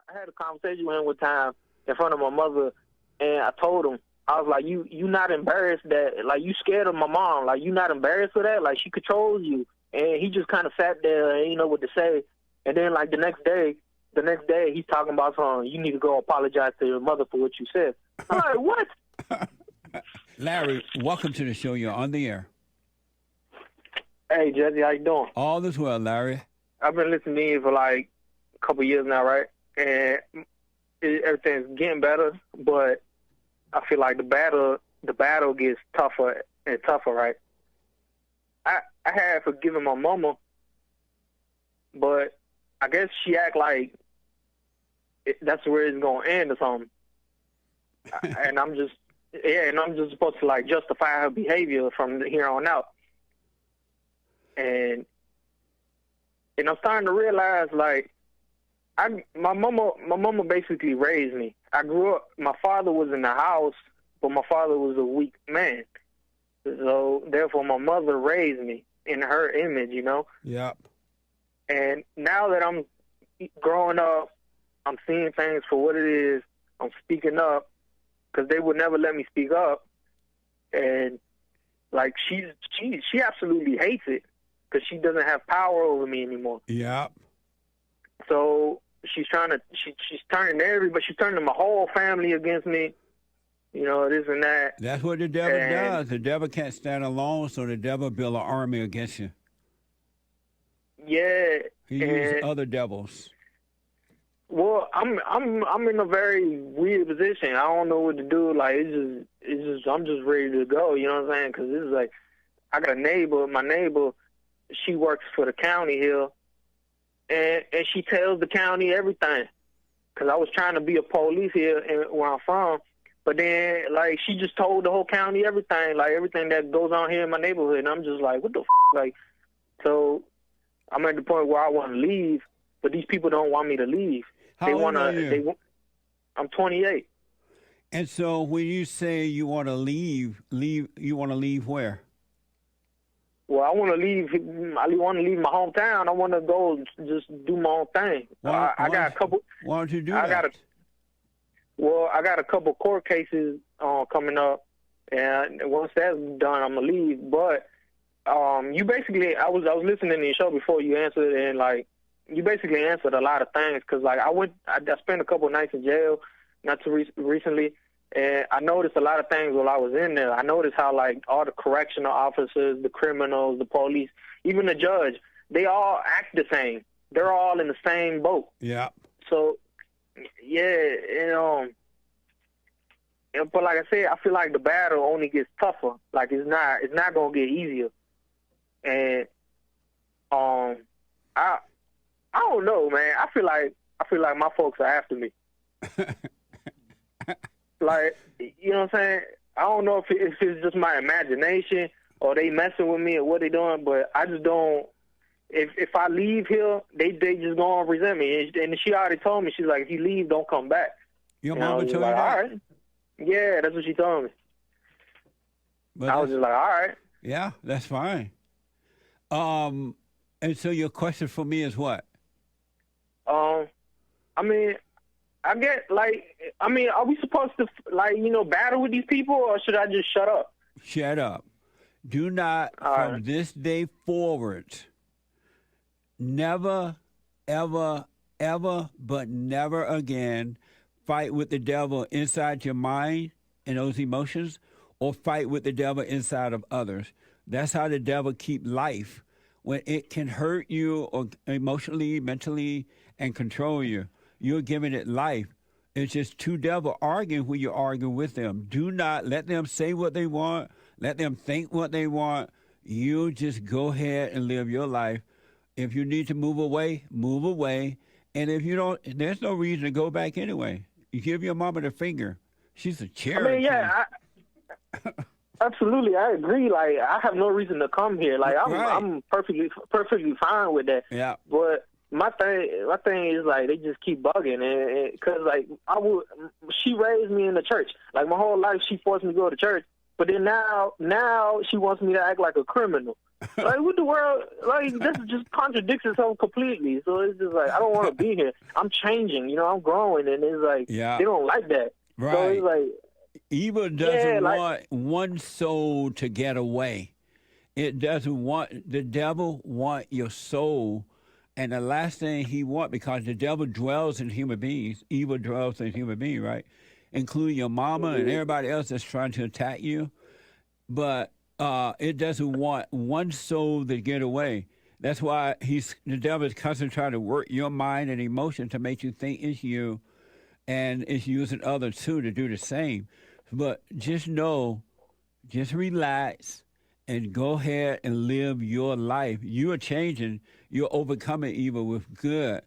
I had a conversation with him one time in front of my mother, and I told him, I was like, you not embarrassed that, like, you scared of my mom? Like, you not embarrassed of that? Like, she controls you. And he just kind of sat there and didn't know what to say. And then, like, the next day, he's talking about something, you need to go apologize to your mother for what you said. I'm like, what? Larry, welcome to the show. You're on the air. Hey, Jesse, how you doing? All is well, Larry. I've been listening to you for, like, a couple years now, right? And everything's getting better, but I feel like the battle gets tougher and tougher, right? I had forgiven my mama, but I guess she act like that's where it's gonna end or something. and I'm just supposed to, like, justify her behavior from here on out. And I'm starting to realize, like, my mama basically raised me. I grew up. My father was in the house, but my father was a weak man. So therefore, my mother raised me in her image, you know. Yep. And now that I'm growing up, I'm seeing things for what it is. I'm speaking up because they would never let me speak up. And, like, she absolutely hates it because she doesn't have power over me anymore. Yep. So she's turning everybody. She's turning my whole family against me. You know, this and that. That's what the devil does. The devil can't stand alone, so the devil build an army against you. Yeah. He uses other devils. Well, I'm in a very weird position. I don't know what to do. Like, it's just I'm just ready to go. You know what I'm saying? Because it's like, I got a neighbor. My neighbor, she works for the county here, and she tells the county everything. Because I was trying to be a police here where I'm from, but then, like, she just told the whole county everything, like, everything that goes on here in my neighborhood. And I'm just like, what the f***? Like, so I'm at the point where I want to leave, but these people don't want me to leave. How old are you? I'm 28. And so when you say you want to leave, you want to leave where? Well, I want to leave. I want to leave my hometown. I want to go just do my own thing. I got a couple. Why don't you do that? I got a couple court cases coming up, and once that's done, I'm gonna leave. But you basically, I was listening to your show before you answered, and, like, you basically answered a lot of things. Because, like, I spent a couple nights in jail not too recently, and I noticed a lot of things while I was in there. I noticed how, like, all the correctional officers, the criminals, the police, even the judge, they all act the same. They're all in the same boat. Yeah. So, yeah, but like I said, I feel like the battle only gets tougher. Like, it's not gonna get easier. And I don't know, man. I feel like my folks are after me. Like, you know what I'm saying? I don't know if it's just my imagination or they messing with me or what they doing, but I just don't. If I leave here, they just gonna resent me. And she already told me, she's like, if you leave, don't come back. Your mama told you that? All right. Yeah, that's what she told me. But I was just like, all right. Yeah, that's fine. And so your question for me is what? I mean, I get, like, are we supposed to, like, battle with these people, or should I just shut up? Shut up. Do not, from this day forward, never, ever, ever, but never again fight with the devil inside your mind and those emotions, or fight with the devil inside of others. That's how the devil keep life, when it can hurt you or emotionally, mentally, and control you. You're giving it life. It's just two devils arguing when you argue with them. Do not let them say what they want. Let them think what they want. You just go ahead and live your life. If you need to move away, move away. And if you don't, there's no reason to go back anyway. You give your mama the finger. She's a charity. I mean, yeah, absolutely, I agree. Like, I have no reason to come here. Like, I'm perfectly fine with that. Yeah. But my thing is, like, they just keep bugging, and because, like, she raised me in the church. Like, my whole life, she forced me to go to church. But then now she wants me to act like a criminal. Like, what the world? Like, this just contradicts itself completely. So it's just like, I don't want to be here. I'm changing, I'm growing, and it's like, Yeah. they don't like that. Right. So it's like, evil doesn't want one soul to get away. It doesn't want, the devil want your soul. And the last thing he want, because the devil dwells in human beings, evil dwells in human beings, right? Including your mama and everybody else that's trying to attack you. But it doesn't want one soul to get away. That's why the devil is constantly trying to work your mind and emotion to make you think it's you, and it's using others too to do the same. But just know, just relax, and go ahead and live your life. You are changing. You're overcoming evil with good.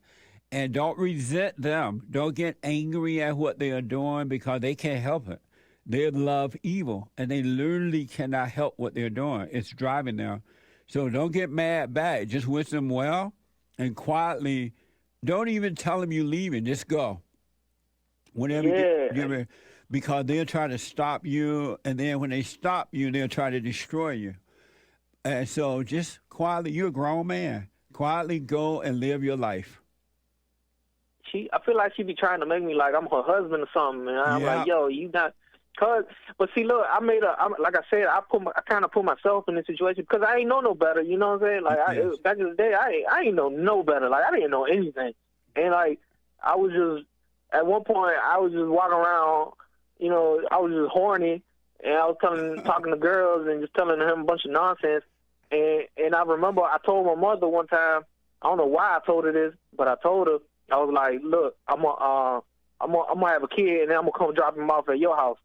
And don't resent them. Don't get angry at what they are doing, because they can't help it. They love evil, and they literally cannot help what they're doing. It's driving them. So don't get mad back. Just wish them well, and quietly, don't even tell them you're leaving. Just go. Whenever you get because they'll try to stop you, and then when they stop you, they'll try to destroy you. And so just quietly, you're a grown man. Quietly go and live your life. I feel like she be trying to make me like I'm her husband or something, and I'm like, yo, you not. But see, look, like I said, I kind of put myself in this situation because I ain't know no better. You know what I'm saying? Like back in the day, I ain't know no better. Like I didn't know anything, and like I was just at one point I was just walking around. I was just horny, and I was talking to girls and just telling them a bunch of nonsense. And I remember I told my mother one time. I don't know why I told her this, but I told her, I was like, look, I'm gonna have a kid, and then I'm gonna come drop him off at your house.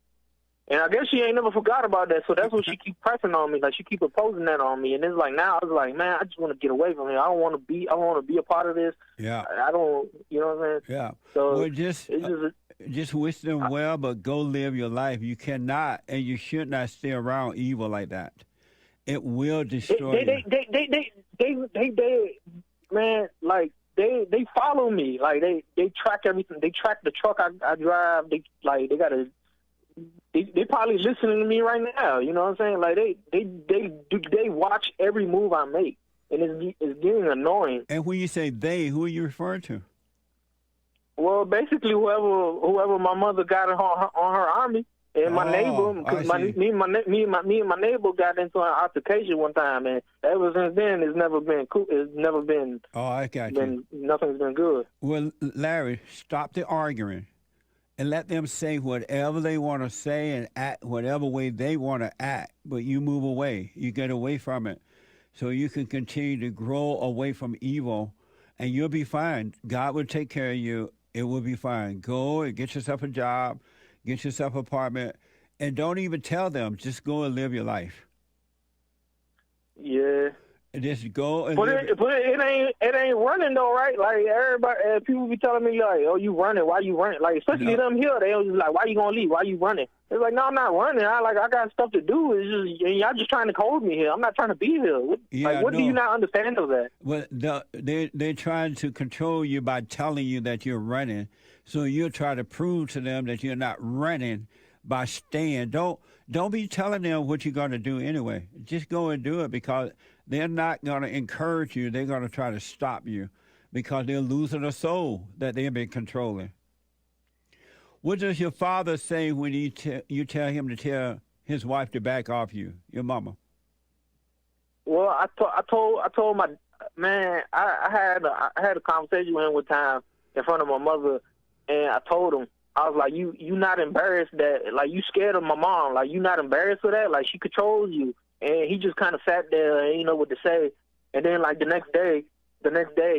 And I guess she ain't never forgot about that, so that's what she keep pressing on me. Like, she keep imposing that on me. And it's like, now I was like, man, I just want to get away from here. I don't want to be a part of this. Yeah. I don't, you know what I'm saying? Yeah. So well, just wish them well, but go live your life. You cannot and you should not stay around evil like that. It will destroy you. Man, like, they follow me. Like, they track everything. They track the truck I drive. They got to. They probably listening to me right now. You know what I'm saying? Like they watch every move I make, and it's getting annoying. And when you say they, who are you referring to? Well, basically whoever my mother got on her army, and my neighbor, because me and my neighbor got into an altercation one time, and ever since then it's never been cool. It's never been. Oh, I got you. Nothing's been good. Well, Larry, stop the arguing. And let them say whatever they want to say and act whatever way they want to act. But you move away. You get away from it so you can continue to grow away from evil, and you'll be fine. God will take care of you. It will be fine. Go and get yourself a job, get yourself an apartment, and don't even tell them. Just go and live your life. Yeah. Just go and but it ain't running though, right? Like everybody, people be telling me like, "Oh, you running? Why you running?" Like especially them here, they always like, "Why you gonna leave? Why you running?" It's like, "No, I'm not running. I got stuff to do. It's just y'all just trying to hold me here. I'm not trying to be here." What do you not understand of that? Well, they're trying to control you by telling you that you're running, so you'll try to prove to them that you're not running by staying. Don't be telling them what you're going to do anyway. Just go and do it, because they're not going to encourage you. They're going to try to stop you because they're losing a soul that they've been controlling. What does your father say when you tell him to tell his wife to back off you, your mama? Well, I told my man. I had a conversation with him one time in front of my mother, and I told him, I was like, you not embarrassed that, like, you scared of my mom, like, you not embarrassed of that, like, she controls you. And he just kind of sat there and didn't know what to say. And then, like, the next day,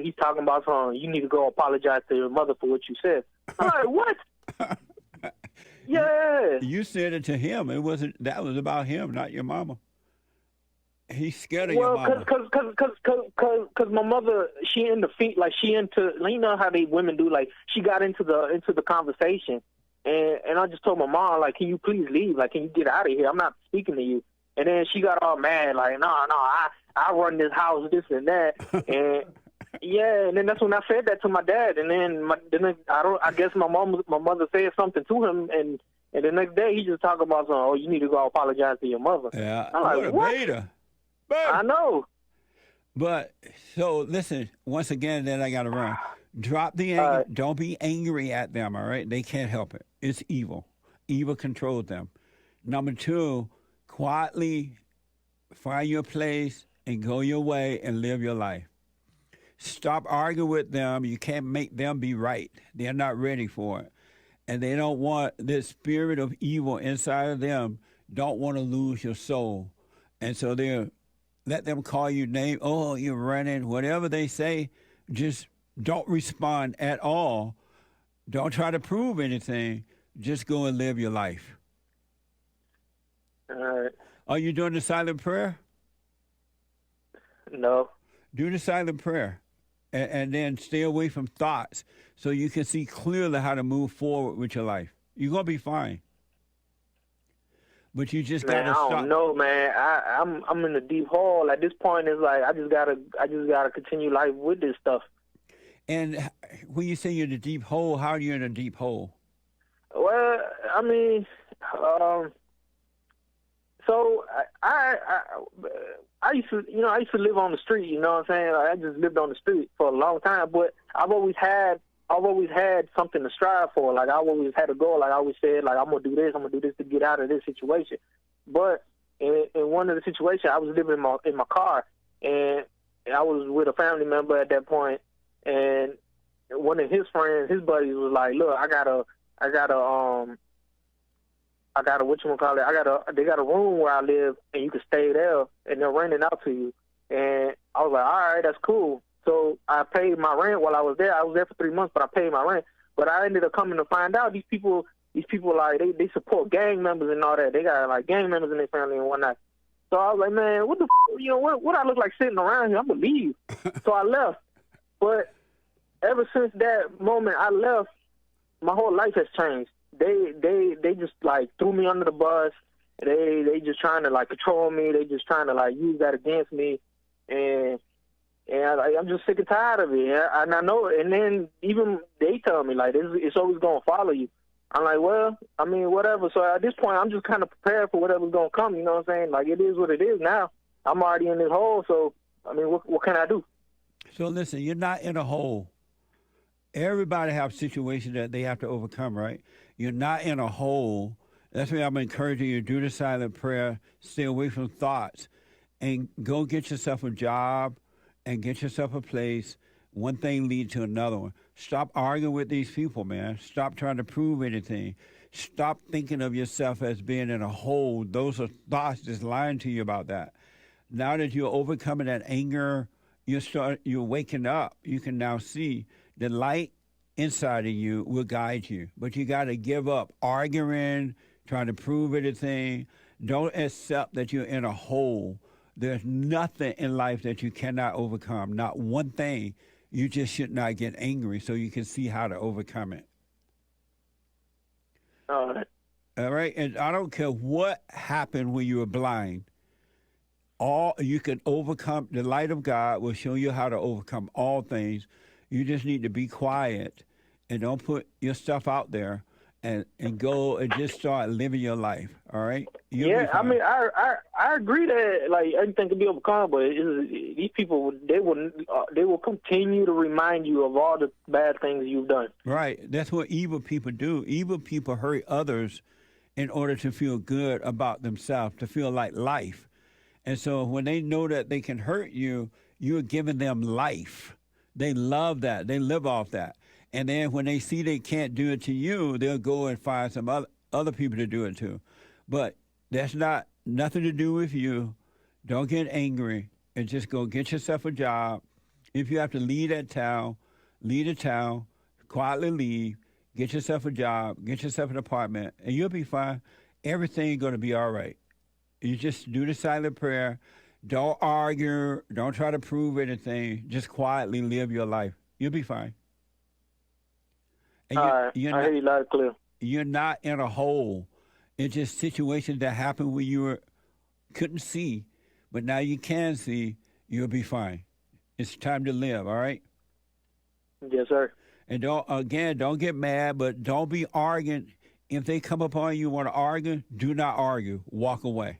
he's talking about something. You need to go apologize to your mother for what you said. I'm like, what? Yeah. You said it to him. That was about him, not your mama. He's scared of your mama. Cause my mother, she into feet, like she into, you know how they women do, like she got into the conversation, and I just told my mom, like, can you please leave? Like, can you get out of here? I'm not speaking to you. And then she got all mad, like, no, I run this house, this and that, and yeah, and then that's when I said that to my dad, and then I guess my mother said something to him, and the next day he just talking about something. Oh, you need to go apologize to your mother. Yeah, I'm like, what? Beta. I know. But so listen, once again, then I got to run. Drop the All anger. right. Don't be angry at them, all right? They can't help it. It's evil. Evil controls them. Number two, quietly find your place and go your way and live your life. Stop arguing with them. You can't make them be right. They're not ready for it. And they don't want this spirit of evil inside of them, don't want to lose your soul. And so they're let them call you name. Oh, you're running. Whatever they say, just don't respond at all. Don't try to prove anything. Just go and live your life. All right. Are you doing the silent prayer? No. Do the silent prayer. And then stay away from thoughts so you can see clearly how to move forward with your life. You're going to be fine. But you just got Man, to I stop. don't know, man. I'm in a deep hole. At this point, it's like I just gotta continue life with this stuff. And when you say you're in a deep hole, how are you in a deep hole? Well, I mean, so I used to live on the street. You know what I'm saying? Like, I just lived on the street for a long time, but I've always had something to strive for. Like, I always had a goal. Like, I always said, like, I'm gonna do this to get out of this situation. But in one of the situations, I was living in my car, and I was with a family member at that point, and one of his friends, his buddies, was like, "Look, I got a they got a room where I live, and you can stay there, and they're renting out to you." And I was like, "All right, that's cool." So I paid my rent while I was there. I was there for 3 months, but I paid my rent. But I ended up coming to find out these people like they support gang members and all that. They got like gang members in their family and whatnot. So I was like, man, what the what I look like sitting around here? I'm gonna leave. So I left. But ever since that moment I left, my whole life has changed. They just like threw me under the bus. They just trying to like control me. They just trying to like use that against me, and I'm just sick and tired of it. And I know. And then even they tell me like it's always gonna follow you. I'm like, well, I mean, whatever. So at this point, I'm just kind of prepared for whatever's gonna come. You know what I'm saying? Like, it is what it is now. I'm already in this hole. So I mean, what can I do? So listen, you're not in a hole. Everybody have situations that they have to overcome, right? You're not in a hole. That's why I'm encouraging you to do the silent prayer, stay away from thoughts, and go get yourself a job and get yourself a place. One thing leads to another one. Stop arguing with these people, man. Stop trying to prove anything. Stop thinking of yourself as being in a hole. Those are thoughts that's lying to you about that. Now that you're overcoming that anger, you're waking up. You can now see the light inside of you will guide you. But you got to give up arguing, trying to prove anything. Don't accept that you're in a hole. There's nothing in life that you cannot overcome. Not one thing. You just should not get angry so you can see how to overcome it. All right. All right? And I don't care what happened when you were blind. All you can overcome. The light of God will show you how to overcome all things. You just need to be quiet and don't put your stuff out there and go and just start living your life. All right? Yeah, I mean, I agree that like everything can be overcome, but these people they will continue to remind you of all the bad things you've done. Right. That's what evil people do. Evil people hurt others in order to feel good about themselves, to feel like life. And so when they know that they can hurt you, you're giving them life. They love that. They live off that. And then when they see they can't do it to you, they'll go and find some other people to do it to. But that's nothing to do with you. Don't get angry and just go get yourself a job. If you have to leave a town, quietly leave, get yourself a job, get yourself an apartment, and you'll be fine. Everything's going to be all right. You just do the silent prayer. Don't argue. Don't try to prove anything. Just quietly live your life. You'll be fine. And I hear you loud and clear. You're not in a hole. It's just situations that happened when you couldn't see, but now you can see. You'll be fine. It's time to live. All right. Yes, sir. And don't get mad, but don't be arguing. If they come upon you want to argue, do not argue. Walk away.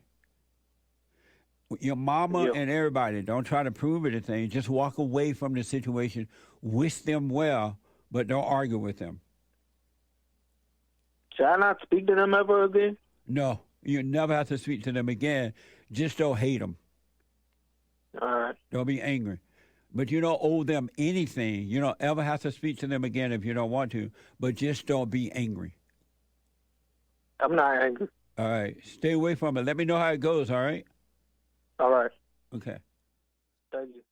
Your mama Yeah. and everybody. Don't try to prove anything. Just walk away from the situation. Wish them well, but don't argue with them. Should I not speak to them ever again? No, you never have to speak to them again. Just don't hate them. All right. Don't be angry. But you don't owe them anything. You don't ever have to speak to them again if you don't want to. But just don't be angry. I'm not angry. All right. Stay away from it. Let me know how it goes, all right? All right. Okay. Thank you.